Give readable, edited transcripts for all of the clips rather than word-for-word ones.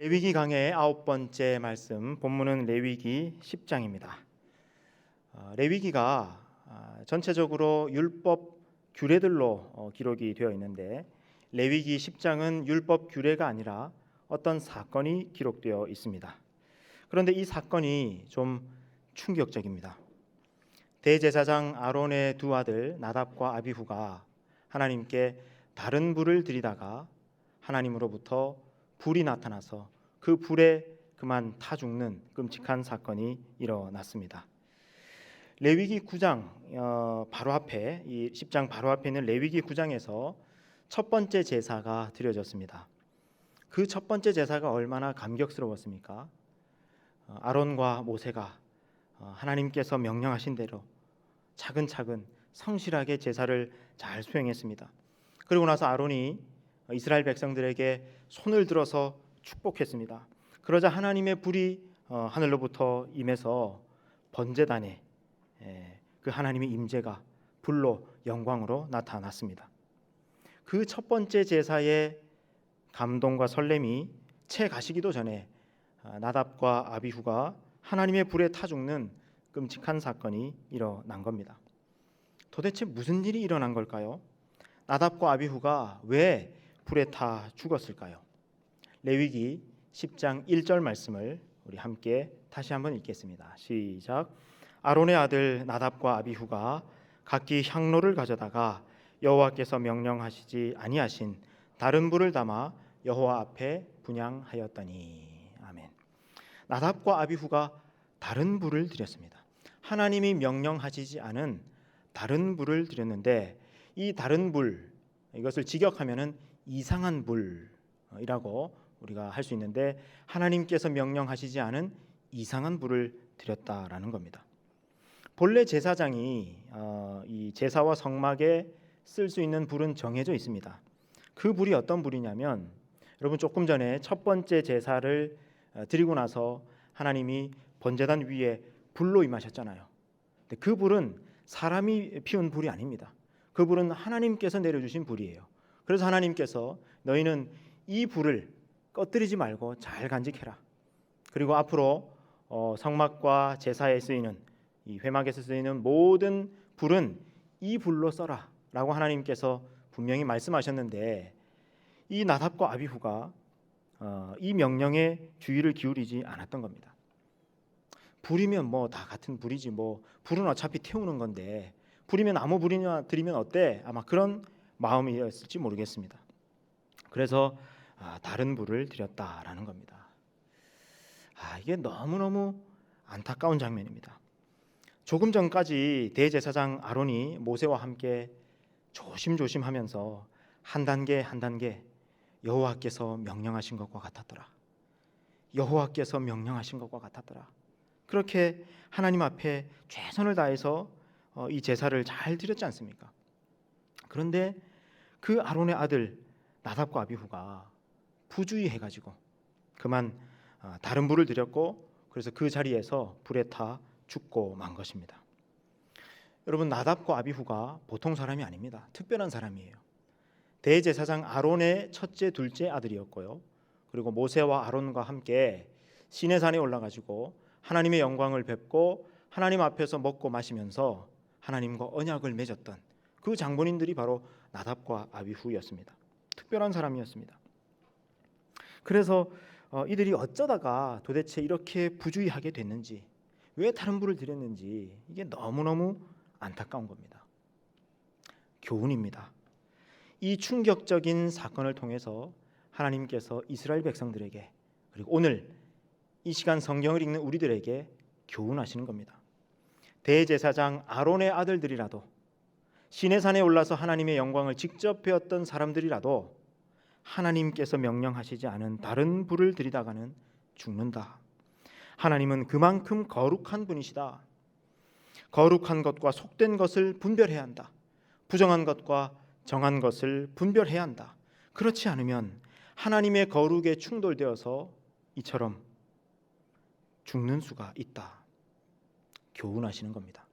레위기 강해의 9번째 말씀, 본문은 레위기 10장입니다. 레위기가 전체적으로 율법 규례들로 기록이 되어 있는데, 레위기 10장은 율법 규례가 아니라 어떤 사건이 기록되어 있습니다. 그런데 이 사건이 좀 충격적입니다. 대제사장 아론의 두 아들 나답과 아비후가 하나님께 다른 불을 드리다가 하나님으로부터 불이 나타나서 그 불에 그만 타 죽는 끔찍한 사건이 일어났습니다. 레위기 9장 바로 앞에, 이 10장 바로 앞에 있는 레위기 9장에서 첫 번째 제사가 드려졌습니다. 그 첫 번째 제사가 얼마나 감격스러웠습니까? 아론과 모세가 하나님께서 명령하신 대로 차근차근 성실하게 제사를 잘 수행했습니다. 그리고 나서 아론이 이스라엘 백성들에게 손을 들어서 축복했습니다. 그러자 하나님의 불이 하늘로부터 임해서 번제단에 그 하나님의 임재가 불로 영광으로 나타났습니다. 그 첫 번째 제사의 감동과 설렘이 채 가시기도 전에 나답과 아비후가 하나님의 불에 타 죽는 끔찍한 사건이 일어난 겁니다. 도대체 무슨 일이 일어난 걸까요? 나답과 아비후가 왜 불에 타 죽었을까요? 레위기 10장 1절 말씀을 우리 함께 다시 한번 읽겠습니다. 시작. 아론의 아들 나답과 아비후가 각기 향로를 가져다가 여호와께서 명령하시지 아니하신 다른 불을 담아 여호와 앞에 분향하였더니. 아멘. 나답과 아비후가 다른 불을 드렸습니다. 하나님이 명령하시지 않은 다른 불을 드렸는데, 이 다른 불, 이것을 직역하면은 이상한 불이라고 우리가 할 수 있는데, 하나님께서 명령하시지 않은 이상한 불을 드렸다라는 겁니다. 본래 제사장이 이 제사와 성막에 쓸 수 있는 불은 정해져 있습니다. 그 불이 어떤 불이냐면, 여러분 조금 전에 첫 번째 제사를 드리고 나서 하나님이 번제단 위에 불로 임하셨잖아요. 근데 그 불은 사람이 피운 불이 아닙니다. 그 불은 하나님께서 내려주신 불이에요. 그래서 하나님께서 너희는 이 불을 꺼뜨리지 말고 잘 간직해라. 그리고 앞으로 성막과 제사에 쓰이는, 이 회막에서 쓰이는 모든 불은 이 불로 써라 라고 하나님께서 분명히 말씀하셨는데, 이 나답과 아비후가 이 명령에 주의를 기울이지 않았던 겁니다. 불이면 뭐 다 같은 불이지, 뭐 불은 어차피 태우는 건데 불이면 아무 불이나 드리면 어때? 아마 그런 마음이었을지 모르겠습니다. 그래서 다른 불을 드렸다라는 겁니다. 이게 너무너무 안타까운 장면입니다. 조금 전까지 대제사장 아론이 모세와 함께 조심조심하면서 한 단계 한 단계 여호와께서 명령하신 것과 같았더라. 여호와께서 명령하신 것과 같았더라. 그렇게 하나님 앞에 최선을 다해서 이 제사를 잘 드렸지 않습니까? 그런데 그 아론의 아들 나답과 아비후가 부주의해가지고 그만 다른 불을 드렸고, 그래서 그 자리에서 불에 타 죽고 만 것입니다. 여러분, 나답과 아비후가 보통 사람이 아닙니다. 특별한 사람이에요. 대제사장 아론의 첫째, 둘째 아들이었고요. 그리고 모세와 아론과 함께 시내산에 올라가지고 하나님의 영광을 뵙고 하나님 앞에서 먹고 마시면서 하나님과 언약을 맺었던 그 장본인들이 바로 나답과 아비후였습니다. 특별한 사람이었습니다. 그래서 이들이 어쩌다가 도대체 이렇게 부주의하게 됐는지, 왜 다른 불을 드렸는지, 이게 너무너무 안타까운 겁니다. 교훈입니다. 이 충격적인 사건을 통해서 하나님께서 이스라엘 백성들에게, 그리고 오늘 이 시간 성경을 읽는 우리들에게 교훈하시는 겁니다. 대제사장 아론의 아들들이라도, 시내산에 올라서 하나님의 영광을 직접 배웠던 사람들이라도 하나님께서 명령하시지 않은 다른 불을 드리다가는 죽는다. 하나님은 그만큼 거룩한 분이시다. 거룩한 것과 속된 것을 분별해야 한다. 부정한 것과 정한 것을 분별해야 한다. 그렇지 않으면 하나님의 거룩에 충돌되어서 이처럼 죽는 수가 있다. 교훈하시는 겁니다.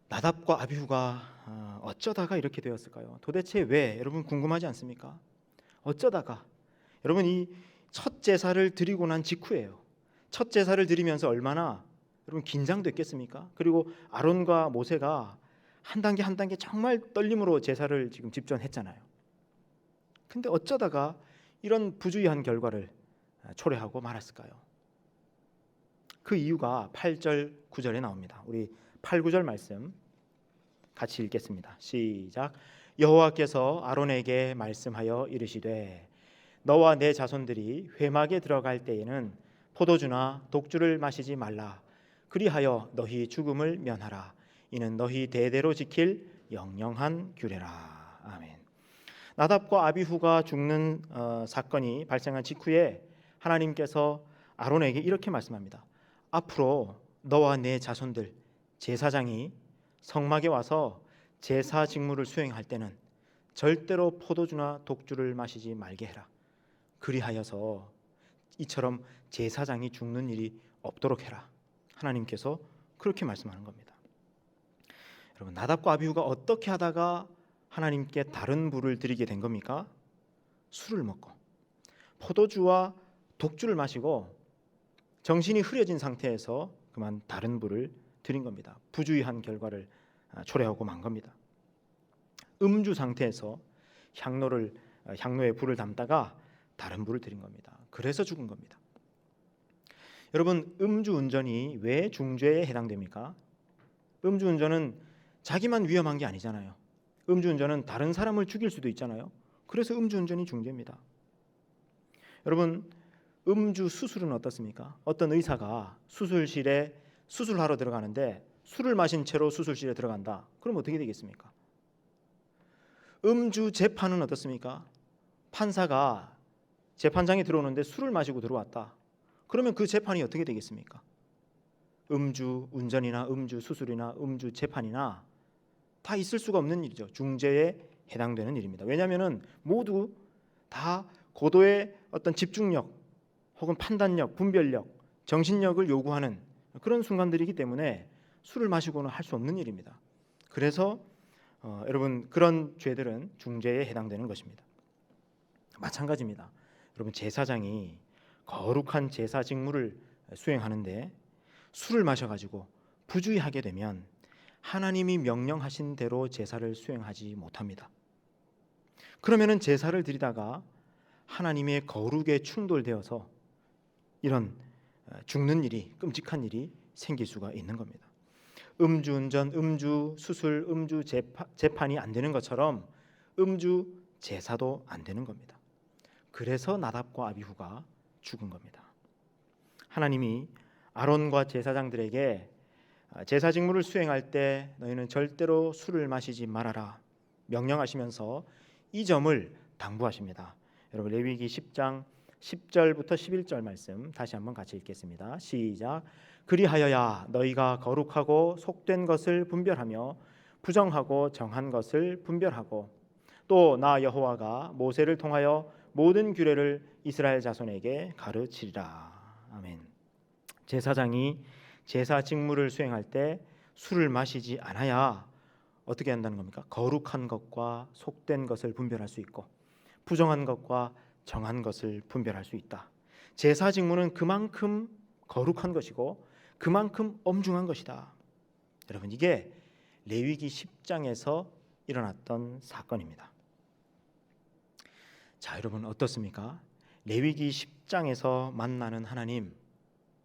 나답과 아비후가 어쩌다가 이렇게 되었을까요? 도대체 왜? 여러분 궁금하지 않습니까? 어쩌다가 여러분, 이 첫 제사를 드리고 난 직후예요. 첫 제사를 드리면서 얼마나 여러분 긴장됐겠습니까? 그리고 아론과 모세가 한 단계 한 단계 정말 떨림으로 제사를 지금 집전했잖아요. 근데 어쩌다가 이런 부주의한 결과를 초래하고 말았을까요? 그 이유가 8절 9절에 나옵니다. 우리 8, 9절 말씀 같이 읽겠습니다. 시작. 여호와께서 아론에게 말씀하여 이르시되 너와 내 자손들이 회막에 들어갈 때에는 포도주나 독주를 마시지 말라. 그리하여 너희 죽음을 면하라. 이는 너희 대대로 지킬 영영한 규례라. 아멘. 나답과 아비후가 죽는 사건이 발생한 직후에 하나님께서 아론에게 이렇게 말씀합니다. 앞으로 너와 내 자손들 제사장이 성막에 와서 제사 직무를 수행할 때는 절대로 포도주나 독주를 마시지 말게 해라. 그리하여서 이처럼 제사장이 죽는 일이 없도록 해라. 하나님께서 그렇게 말씀하는 겁니다. 여러분, 나답과 아비후가 어떻게 하다가 하나님께 다른 불을 드리게 된 겁니까? 술을 먹고 포도주와 독주를 마시고 정신이 흐려진 상태에서 그만 다른 불을 드린 겁니다. 부주의한 결과를 초래하고 만 겁니다. 음주 상태에서 향로에 불을 담다가 다른 불을 드린 겁니다. 그래서 죽은 겁니다. 여러분, 음주운전이 왜 중죄에 해당됩니까? 음주운전은 자기만 위험한 게 아니잖아요. 음주운전은 다른 사람을 죽일 수도 있잖아요. 그래서 음주운전이 중죄입니다. 여러분, 음주 수술은 어떻습니까? 어떤 의사가 수술실에 수술하러 들어가는데 술을 마신 채로 수술실에 들어간다. 그럼 어떻게 되겠습니까? 음주 재판은 어떻습니까? 판사가 재판장에 들어오는데 술을 마시고 들어왔다. 그러면 그 재판이 어떻게 되겠습니까? 음주 운전이나 음주 수술이나 음주 재판이나 다 있을 수가 없는 일이죠. 중죄에 해당되는 일입니다. 왜냐하면 모두 다 고도의 어떤 집중력 혹은 판단력, 분별력, 정신력을 요구하는 그런 순간들이기 때문에 술을 마시고는 할 수 없는 일입니다. 그래서 여러분, 그런 죄들은 중죄에 해당되는 것입니다. 마찬가지입니다. 여러분, 제사장이 거룩한 제사 직무를 수행하는데 술을 마셔가지고 부주의하게 되면 하나님이 명령하신 대로 제사를 수행하지 못합니다. 그러면은 제사를 드리다가 하나님의 거룩에 충돌되어서 이런 죽는 일이, 끔찍한 일이 생길 수가 있는 겁니다. 음주운전, 음주 수술, 음주 재판이 안 되는 것처럼 음주 제사도 안 되는 겁니다. 그래서 나답과 아비후가 죽은 겁니다. 하나님이 아론과 제사장들에게 제사 직무를 수행할 때 너희는 절대로 술을 마시지 말아라 명령하시면서 이 점을 당부하십니다. 여러분, 레위기 10장 10절부터 11절 말씀 다시 한번 같이 읽겠습니다. 시작. 그리하여야 너희가 거룩하고 속된 것을 분별하며 부정하고 정한 것을 분별하고 또 나 여호와가 모세를 통하여 모든 규례를 이스라엘 자손에게 가르치리라. 아멘. 제사장이 제사 직무를 수행할 때 술을 마시지 않아야 어떻게 한다는 겁니까? 거룩한 것과 속된 것을 분별할 수 있고 부정한 것과 정한 것을 분별할 수 있다. 제사 직무는 그만큼 거룩한 것이고 그만큼 엄중한 것이다. 여러분, 이게 레위기 10장에서 일어났던 사건입니다. 자, 여러분 어떻습니까? 레위기 10장에서 만나는 하나님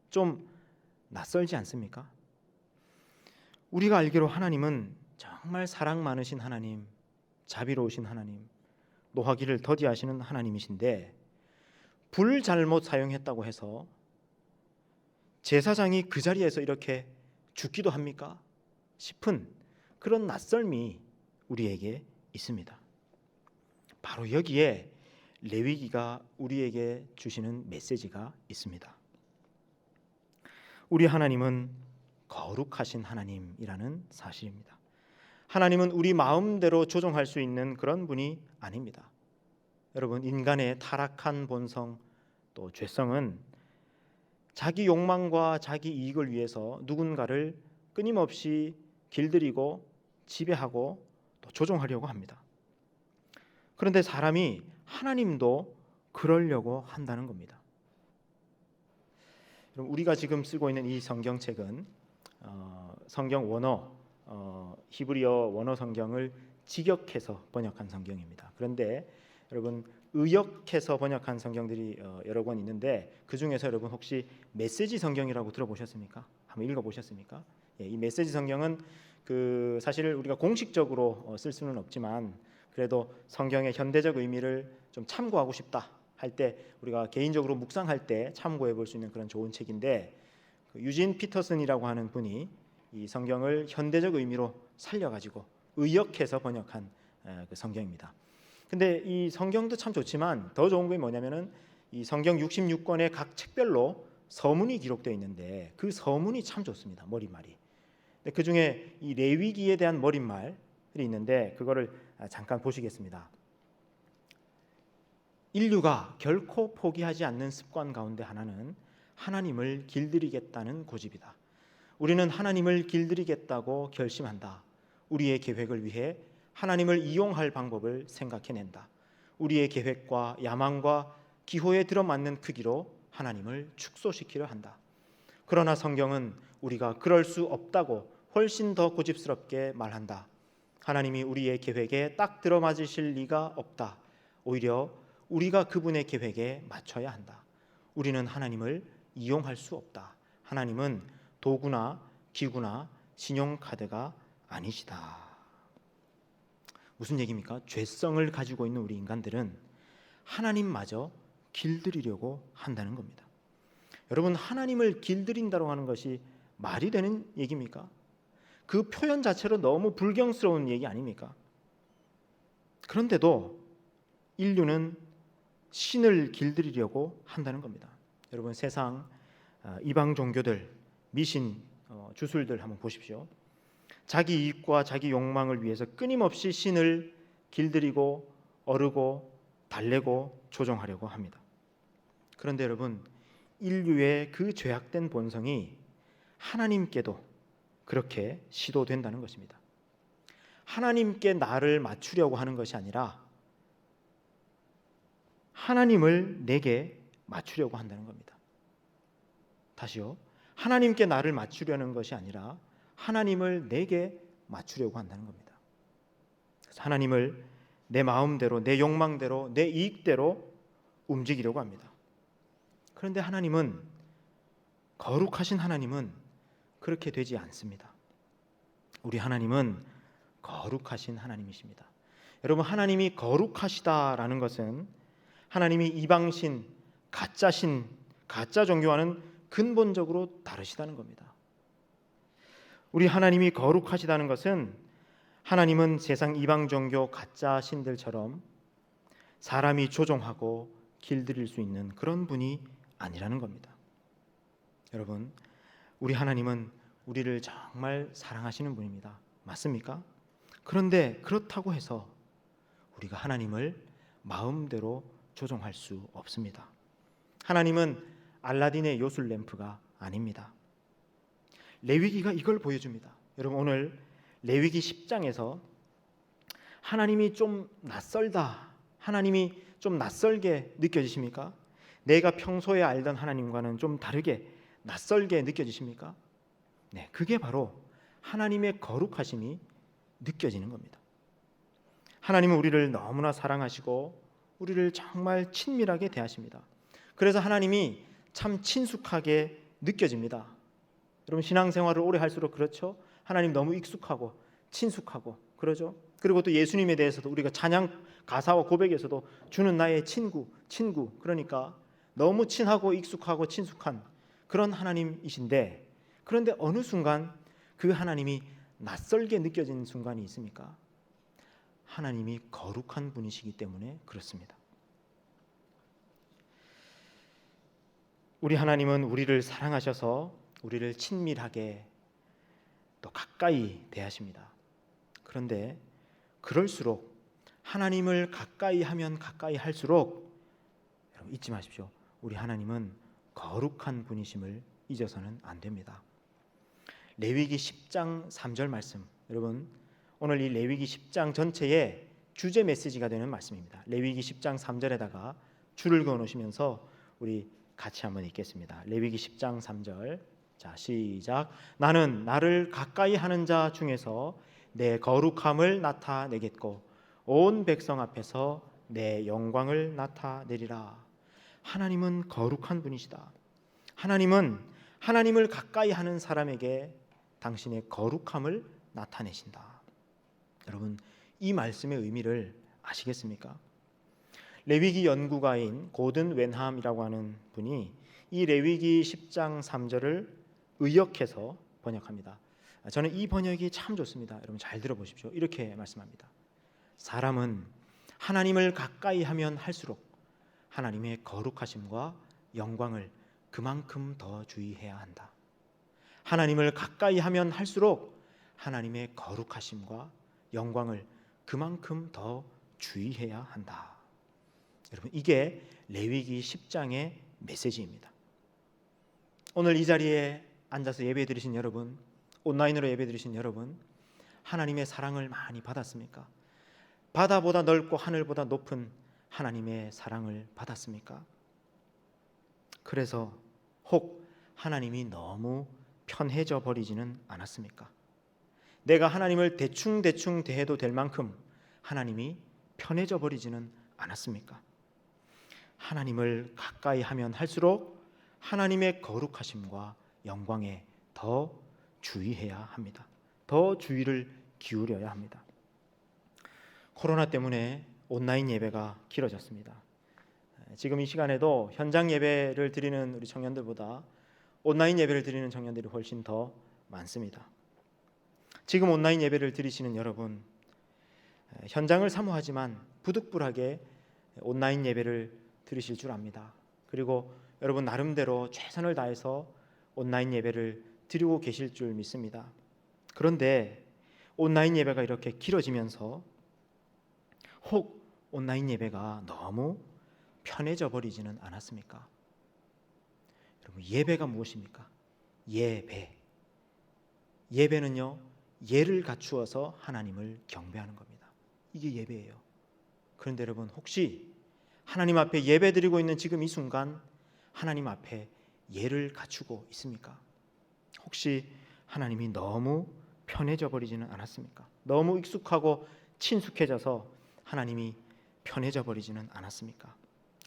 좀 낯설지 않습니까? 우리가 알기로 하나님은 정말 사랑 많으신 하나님, 자비로우신 하나님, 노하기를 더디하시는 하나님이신데 불 잘못 사용했다고 해서 제사장이 그 자리에서 이렇게 죽기도 합니까? 싶은 그런 낯설미 우리에게 있습니다. 바로 여기에 레위기가 우리에게 주시는 메시지가 있습니다. 우리 하나님은 거룩하신 하나님이라는 사실입니다. 하나님은 우리 마음대로 조종할 수 있는 그런 분이 아닙니다. 여러분, 인간의 타락한 본성 또 죄성은 자기 욕망과 자기 이익을 위해서 누군가를 끊임없이 길들이고 지배하고 또 조종하려고 합니다. 그런데 사람이 하나님도 그러려고 한다는 겁니다. 그럼 우리가 지금 쓰고 있는 이 성경책은 성경 원어 히브리어 원어 성경을 직역해서 번역한 성경입니다. 그런데 여러분 의역해서 번역한 성경들이 여러 권 있는데 그 중에서 여러분 혹시 메시지 성경이라고 들어보셨습니까? 한번 읽어보셨습니까? 예, 이 메시지 성경은 사실 우리가 공식적으로 쓸 수는 없지만 그래도 성경의 현대적 의미를 좀 참고하고 싶다 할 때 우리가 개인적으로 묵상할 때 참고해 볼 수 있는 그런 좋은 책인데 유진 피터슨이라고 하는 분이 이 성경을 현대적 의미로 살려가지고 의역해서 번역한 그 성경입니다. 근데 이 성경도 참 좋지만 더 좋은 게 뭐냐면은 이 성경 66권의 각 책별로 서문이 기록되어 있는데 그 서문이 참 좋습니다. 머릿말이. 그 중에 이 레위기에 대한 머릿말이 있는데 그거를 잠깐 보시겠습니다. 인류가 결코 포기하지 않는 습관 가운데 하나는 하나님을 길들이겠다는 고집이다. 우리는 하나님을 길들이겠다고 결심한다. 우리의 계획을 위해 하나님을 이용할 방법을 생각해낸다. 우리의 계획과 야망과 기호에 들어맞는 크기로 하나님을 축소시키려 한다. 그러나 성경은 우리가 그럴 수 없다고 훨씬 더 고집스럽게 말한다. 하나님이 우리의 계획에 딱 들어맞으실 리가 없다. 오히려 우리가 그분의 계획에 맞춰야 한다. 우리는 하나님을 이용할 수 없다. 하나님은 도구나 기구나 신용카드가 아니시다. 무슨 얘기입니까? 죄성을 가지고 있는 우리 인간들은 하나님마저 길들이려고 한다는 겁니다. 여러분, 하나님을 길들인다고 하는 것이 말이 되는 얘기입니까? 그 표현 자체로 너무 불경스러운 얘기 아닙니까? 그런데도 인류는 신을 길들이려고 한다는 겁니다. 여러분, 세상 이방 종교들, 미신 주술들 한번 보십시오. 자기 이익과 자기 욕망을 위해서 끊임없이 신을 길들이고 어르고 달래고 조종하려고 합니다. 그런데 여러분, 인류의 그 죄악된 본성이 하나님께도 그렇게 시도된다는 것입니다. 하나님께 나를 맞추려고 하는 것이 아니라 하나님을 내게 맞추려고 한다는 겁니다. 다시요. 하나님께 나를 맞추려는 것이 아니라 하나님을 내게 맞추려고 한다는 겁니다. 그래서 하나님을 내 마음대로, 내 욕망대로, 내 이익대로 움직이려고 합니다. 그런데 하나님은, 거룩하신 하나님은 그렇게 되지 않습니다. 우리 하나님은 거룩하신 하나님이십니다. 여러분, 하나님이 거룩하시다라는 것은 하나님이 이방신, 가짜신, 가짜 종교와는 근본적으로 다르시다는 겁니다. 우리 하나님이 거룩하시다는 것은 하나님은 세상 이방 종교 가짜 신들처럼 사람이 조종하고 길들일 수 있는 그런 분이 아니라는 겁니다. 여러분, 우리 하나님은 우리를 정말 사랑하시는 분입니다. 맞습니까? 그런데 그렇다고 해서 우리가 하나님을 마음대로 조종할 수 없습니다. 하나님은 알라딘의 요술 램프가 아닙니다. 레위기가 이걸 보여줍니다. 여러분, 오늘 레위기 10장에서 하나님이 좀 낯설다, 하나님이 좀 낯설게 느껴지십니까? 내가 평소에 알던 하나님과는 좀 다르게 낯설게 느껴지십니까? 네, 그게 바로 하나님의 거룩하심이 느껴지는 겁니다. 하나님은 우리를 너무나 사랑하시고 우리를 정말 친밀하게 대하십니다. 그래서 하나님이 참 친숙하게 느껴집니다. 여러분, 신앙생활을 오래 할수록 그렇죠? 하나님 너무 익숙하고 친숙하고 그러죠? 그리고 또 예수님에 대해서도 우리가 찬양 가사와 고백에서도 주는 나의 친구, 그러니까 너무 친하고 익숙하고 친숙한 그런 하나님이신데, 그런데 어느 순간 그 하나님이 낯설게 느껴지는 순간이 있습니까? 하나님이 거룩한 분이시기 때문에 그렇습니다. 우리 하나님은 우리를 사랑하셔서 우리를 친밀하게 또 가까이 대하십니다. 그런데 그럴수록 하나님을 가까이 하면 가까이 할수록 여러분 잊지 마십시오. 우리 하나님은 거룩한 분이심을 잊어서는 안 됩니다. 레위기 10장 3절 말씀, 여러분 오늘 이 레위기 10장 전체의 주제 메시지가 되는 말씀입니다. 레위기 10장 3절에다가 줄을 그어 놓으시면서 우리 같이 한번 읽겠습니다. 레위기 10장 3절. 자, 시작. 나는 나를 가까이 하는 자 중에서 내 거룩함을 나타내겠고 온 백성 앞에서 내 영광을 나타내리라. 하나님은 거룩한 분이시다. 하나님은 하나님을 가까이 하는 사람에게 당신의 거룩함을 나타내신다. 여러분, 이 말씀의 의미를 아시겠습니까? 레위기 연구가인 고든 웬함이라고 하는 분이 이 레위기 10장 3절을 의역해서 번역합니다. 저는 이 번역이 참 좋습니다. 여러분 잘 들어보십시오. 이렇게 말씀합니다. 사람은 하나님을 가까이 하면 할수록 하나님의 거룩하심과 영광을 그만큼 더 주의해야 한다. 하나님을 가까이 하면 할수록 하나님의 거룩하심과 영광을 그만큼 더 주의해야 한다. 여러분, 이게 레위기 10장의 메시지입니다. 오늘 이 자리에 앉아서 예배 드리신 여러분, 온라인으로 예배 드리신 여러분, 하나님의 사랑을 많이 받았습니까? 바다보다 넓고 하늘보다 높은 하나님의 사랑을 받았습니까? 그래서 혹 하나님이 너무 편해져 버리지는 않았습니까? 내가 하나님을 대충 대해도 될 만큼 하나님이 편해져 버리지는 않았습니까? 하나님을 가까이 하면 할수록 하나님의 거룩하심과 영광에 더 주의해야 합니다. 더 주의를 기울여야 합니다. 코로나 때문에 온라인 예배가 길어졌습니다. 지금 이 시간에도 현장 예배를 드리는 우리 청년들보다 온라인 예배를 드리는 청년들이 훨씬 더 많습니다. 지금 온라인 예배를 드리시는 여러분, 현장을 사모하지만 부득불하게 온라인 예배를 드리실 줄 압니다. 그리고 여러분 나름대로 최선을 다해서 온라인 예배를 드리고 계실 줄 믿습니다. 그런데 온라인 예배가 이렇게 길어지면서 혹 온라인 예배가 너무 편해져 버리지는 않았습니까? 여러분, 예배가 무엇입니까? 예배는요, 예를 갖추어서 하나님을 경배하는 겁니다. 이게 예배예요. 그런데 여러분, 혹시 하나님 앞에 예배 드리고 있는 지금 이 순간 하나님 앞에 예를 갖추고 있습니까? 혹시 하나님이 너무 편해져 버리지는 않았습니까? 너무 익숙하고 친숙해져서 하나님이 편해져 버리지는 않았습니까?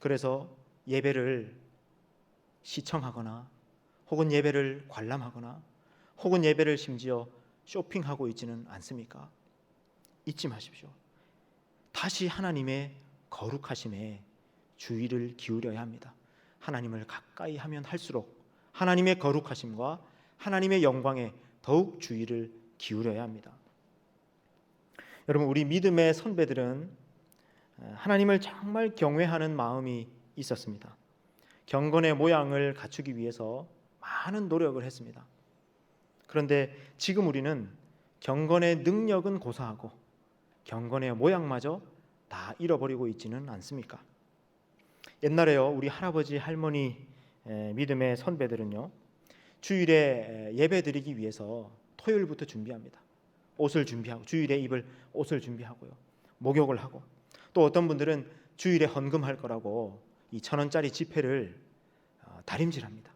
그래서 예배를 시청하거나 혹은 예배를 관람하거나 혹은 예배를 심지어 쇼핑하고 있지는 않습니까? 잊지 마십시오. 다시 하나님의 거룩하심에 주의를 기울여야 합니다. 하나님을 가까이 하면 할수록 하나님의 거룩하심과 하나님의 영광에 더욱 주의를 기울여야 합니다. 여러분, 우리 믿음의 선배들은 하나님을 정말 경외하는 마음이 있었습니다. 경건의 모양을 갖추기 위해서 많은 노력을 했습니다. 그런데 지금 우리는 경건의 능력은 고사하고 경건의 모양마저 다 잃어버리고 있지는 않습니까? 옛날에요, 우리 할아버지 할머니 믿음의 선배들은요, 주일에 예배 드리기 위해서 토요일부터 준비합니다. 옷을 준비하고 주일에 입을 옷을 준비하고요, 목욕을 하고, 또 어떤 분들은 주일에 헌금할 거라고 이 1,000원짜리 지폐를 다림질합니다.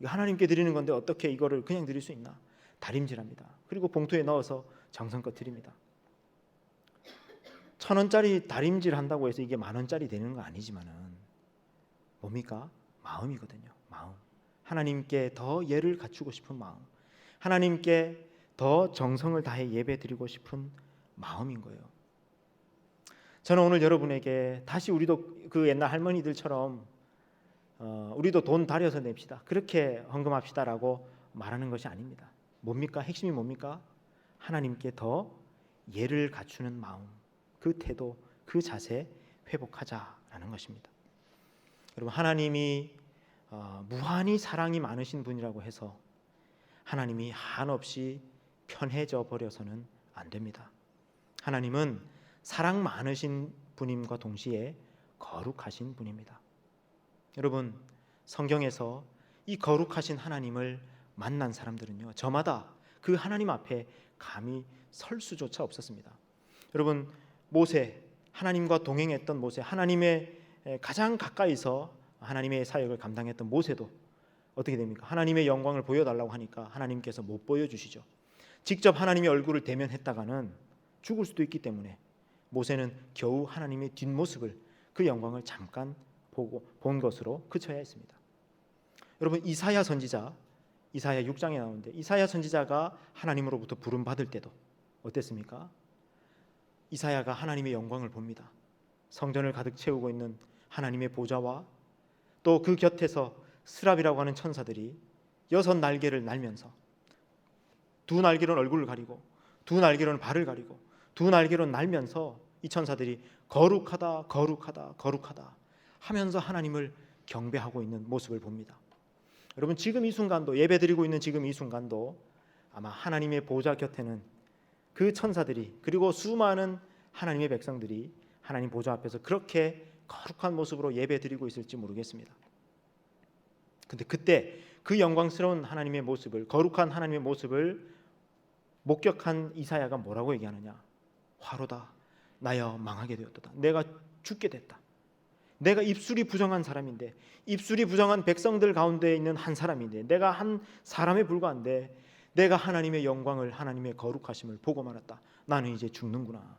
이거 하나님께 드리는 건데 어떻게 이거를 그냥 드릴 수 있나? 다림질합니다. 그리고 봉투에 넣어서 정성껏 드립니다. 1,000원짜리 다림질 한다고 해서 이게 10,000원짜리 되는 거 아니지만은 뭡니까? 마음이거든요. 마음. 하나님께 더 예를 갖추고 싶은 마음, 하나님께 더 정성을 다해 예배 드리고 싶은 마음인 거예요. 저는 오늘 여러분에게 다시 우리도 그 옛날 할머니들처럼 우리도 돈 다려서 냅시다, 그렇게 헌금합시다라고 말하는 것이 아닙니다. 뭡니까? 핵심이 뭡니까? 하나님께 더 예를 갖추는 마음, 그 태도, 그 자세 회복하자라는 것입니다. 여러분, 하나님이 무한히 사랑이 많으신 분이라고 해서 하나님이 한없이 편해져 버려서는 안 됩니다. 하나님은 사랑 많으신 분임과 동시에 거룩하신 분입니다. 여러분, 성경에서 이 거룩하신 하나님을 만난 사람들은요, 저마다 그 하나님 앞에 감히 설 수조차 없었습니다. 여러분, 모세, 하나님과 동행했던 모세, 하나님의 가장 가까이서 하나님의 사역을 감당했던 모세도 어떻게 됩니까? 하나님의 영광을 보여달라고 하니까 하나님께서 못 보여주시죠. 직접 하나님의 얼굴을 대면했다가는 죽을 수도 있기 때문에 모세는 겨우 하나님의 뒷모습을, 그 영광을 잠깐 본 것으로 그쳐야 했습니다. 여러분, 이사야 선지자, 이사야 6장에 나오는데 이사야 선지자가 하나님으로부터 부름 받을 때도 어땠습니까? 이사야가 하나님의 영광을 봅니다. 성전을 가득 채우고 있는 하나님의 보좌와 또 그 곁에서 스랍이라고 하는 천사들이 6날개를 날면서, 두 날개로는 얼굴을 가리고 두 날개로는 발을 가리고 두 날개로는 날면서 이 천사들이 거룩하다 거룩하다 거룩하다 하면서 하나님을 경배하고 있는 모습을 봅니다. 여러분, 지금 이 순간도, 예배드리고 있는 지금 이 순간도 아마 하나님의 보좌 곁에는 그 천사들이, 그리고 수많은 하나님의 백성들이 하나님 보좌 앞에서 그렇게 거룩한 모습으로 예배드리고 있을지 모르겠습니다. 근데 그때 그 영광스러운 하나님의 모습을, 거룩한 하나님의 모습을 목격한 이사야가 뭐라고 얘기하느냐? 화로다, 나여 망하게 되었도다. 내가 죽게 됐다. 내가 입술이 부정한 사람인데, 입술이 부정한 백성들 가운데 있는 한 사람인데, 내가 한 사람에 불과한데 내가 하나님의 영광을, 하나님의 거룩하심을 보고 말았다. 나는 이제 죽는구나.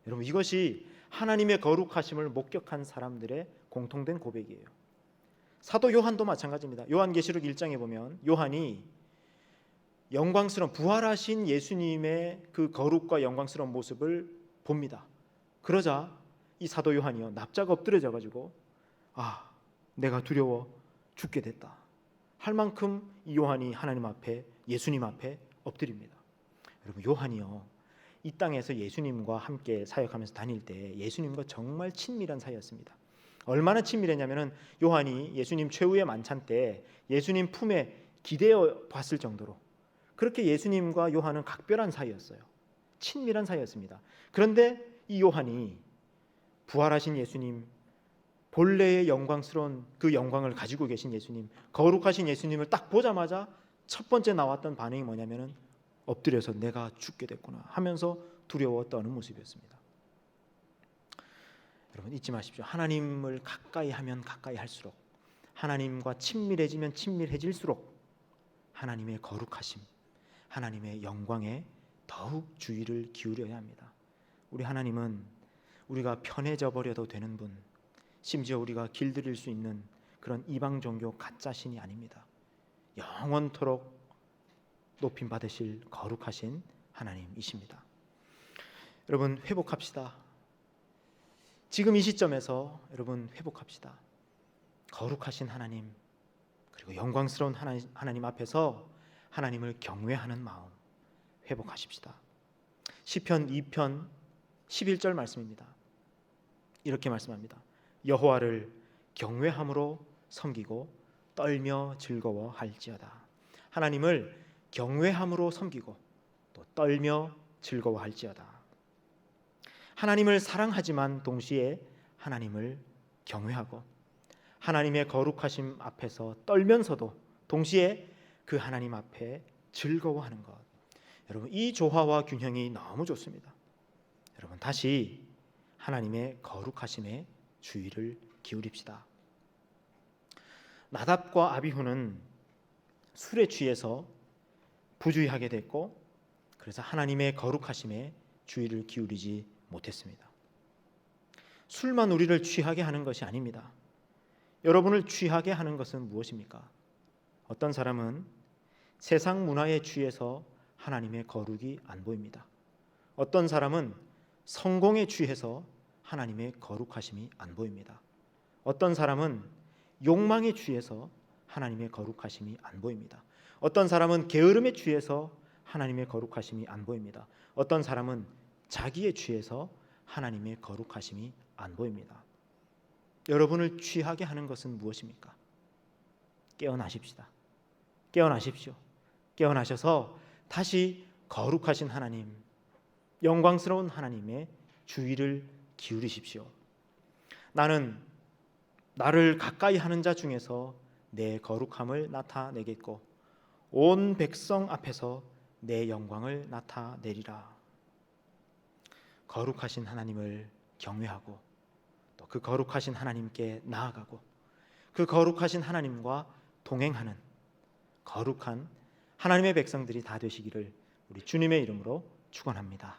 여러분, 이것이 하나님의 거룩하심을 목격한 사람들의 공통된 고백이에요. 사도 요한도 마찬가지입니다. 요한계시록 1장에 보면 요한이 영광스러운, 부활하신 예수님의 그 거룩과 영광스러운 모습을 봅니다. 그러자 이 사도 요한이요, 납작 엎드려져 가지고 내가 두려워 죽게 됐다 할 만큼 이 요한이 하나님 앞에, 예수님 앞에 엎드립니다. 여러분, 요한이요, 이 땅에서 예수님과 함께 사역하면서 다닐 때 예수님과 정말 친밀한 사이였습니다. 얼마나 친밀했냐면은 요한이 예수님 최후의 만찬 때 예수님 품에 기대어 봤을 정도로 그렇게 예수님과 요한은 각별한 사이였어요. 친밀한 사이였습니다. 그런데 이 요한이 부활하신 예수님, 본래의 영광스러운 그 영광을 가지고 계신 예수님, 거룩하신 예수님을 딱 보자마자 첫 번째 나왔던 반응이 뭐냐면은 엎드려서 내가 죽게 됐구나 하면서 두려워 떠는 모습이었습니다. 여러분, 잊지 마십시오. 하나님을 가까이 하면 가까이 할수록, 하나님과 친밀해지면 친밀해질수록 하나님의 거룩하심, 하나님의 영광에 더욱 주의를 기울여야 합니다. 우리 하나님은 우리가 편해져 버려도 되는 분, 심지어 우리가 길들일 수 있는 그런 이방 종교 가짜 신이 아닙니다. 영원토록 높임 받으실 거룩하신 하나님이십니다. 여러분, 회복합시다. 지금 이 시점에서 여러분 회복합시다. 거룩하신 하나님, 그리고 영광스러운 하나님 앞에서 하나님을 경외하는 마음 회복하십시다. 시편 2편 11절 말씀입니다. 이렇게 말씀합니다. 여호와를 경외함으로 섬기고 떨며 즐거워할지어다. 하나님을 경외함으로 섬기고 또 떨며 즐거워할지어다. 하나님을 사랑하지만 동시에 하나님을 경외하고 하나님의 거룩하심 앞에서 떨면서도 동시에 그 하나님 앞에 즐거워하는 것. 여러분, 이 조화와 균형이 너무 좋습니다. 여러분, 다시 하나님의 거룩하심에 주의를 기울입시다. 나답과 아비후는 술에 취해서 부주의하게 됐고, 그래서 하나님의 거룩하심에 주의를 기울이지 못했습니다. 술만 우리를 취하게 하는 것이 아닙니다. 여러분을 취하게 하는 것은 무엇입니까? 어떤 사람은 세상 문화에 취해서 하나님의 거룩이 안 보입니다. 어떤 사람은 성공에 취해서 하나님의 거룩하심이 안 보입니다. 어떤 사람은 욕망에 취해서 하나님의 거룩하심이 안 보입니다. 어떤 사람은 게으름에 취해서 하나님의 거룩하심이 안 보입니다. 어떤 사람은 자기에 취해서 하나님의 거룩하심이 안 보입니다. 여러분을 취하게 하는 것은 무엇입니까? 깨어나십시다. 깨어나십시오. 깨어나셔서 다시 거룩하신 하나님, 영광스러운 하나님의 주의를 기울이십시오. 나는 나를 가까이 하는 자 중에서 내 거룩함을 나타내겠고 온 백성 앞에서 내 영광을 나타내리라. 거룩하신 하나님을 경외하고 또 그 거룩하신 하나님께 나아가고 그 거룩하신 하나님과 동행하는 거룩한 하나님의 백성들이 다 되시기를 우리 주님의 이름으로 축원합니다.